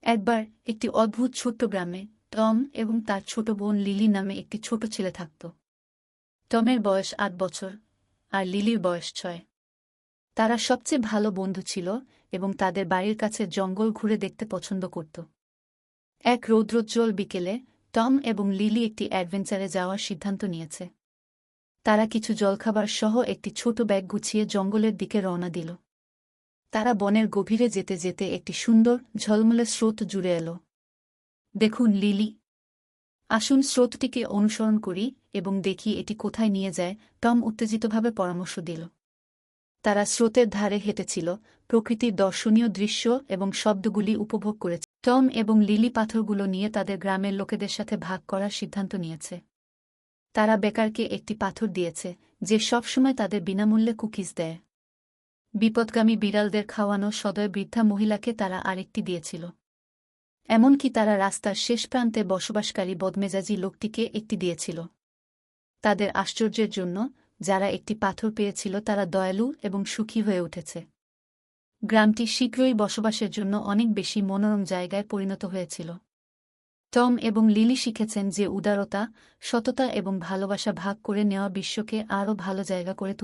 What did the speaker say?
একবার একটি অদ্ভুত ছোট্ট গ্রামে টম এবং তার ছোট বোন লিলি নামে একটি ছোট ছেলে থাকত। টমের বয়স ৮ বছর আর লিলির বয়স ৬। তারা সবচেয়ে ভালো বন্ধু ছিল এবং তাদের বাড়ির কাছে জঙ্গল ঘুরে দেখতে পছন্দ করত। এক রৌদ্রোজ্জ্বল বিকেলে টম এবং লিলি একটি অ্যাডভেঞ্চারে যাওয়ার সিদ্ধান্ত নিয়েছে। তারা কিছু জলখাবার সহ একটি ছোট ব্যাগ গুছিয়ে জঙ্গলের দিকে রওনা দিল। তারা বনের গভীরে যেতে যেতে একটি সুন্দর ঝলমলে স্রোত জুড়ে এল। দেখুন লিলি, আসুন স্রোতটিকে অনুসরণ করি এবং দেখি এটি কোথায় নিয়ে যায়, টম উত্তেজিতভাবে পরামর্শ দিল। তারা স্রোতের ধারে হেঁটেছিল, প্রকৃতির দর্শনীয় দৃশ্য এবং শব্দগুলি উপভোগ করেছে। টম এবং লিলি পাথরগুলো নিয়ে তাদের গ্রামের লোকেদের সাথে ভাগ করার সিদ্ধান্ত নিয়েছে। তারা বেকারকে একটি পাথর দিয়েছে, যে সবসময় তাদের বিনামূল্যে কুকিজ দেয়। বিপদগামী বিড়ালদের খাওয়ানো সদয় বৃদ্ধা মহিলাকে তারা আরেকটি দিয়েছিল। এমনকি তারা রাস্তার শেষ প্রান্তে বসবাসকারী বদমেজাজি লোকটিকে একটি দিয়েছিল। তাদের আশ্চর্যের জন্য, যারা একটি পাথর পেয়েছিল তারা দয়ালু এবং সুখী হয়ে উঠেছে। গ্রামটি শীঘ্রই বসবাসের জন্য অনেক বেশি মনোরম জায়গায় পরিণত হয়েছিল। টম এবং লিলি শিখেছেন যে উদারতা, সততা এবং ভালোবাসা ভাগ করে নেওয়া বিশ্বকে আরও ভালো জায়গা করে তুলতে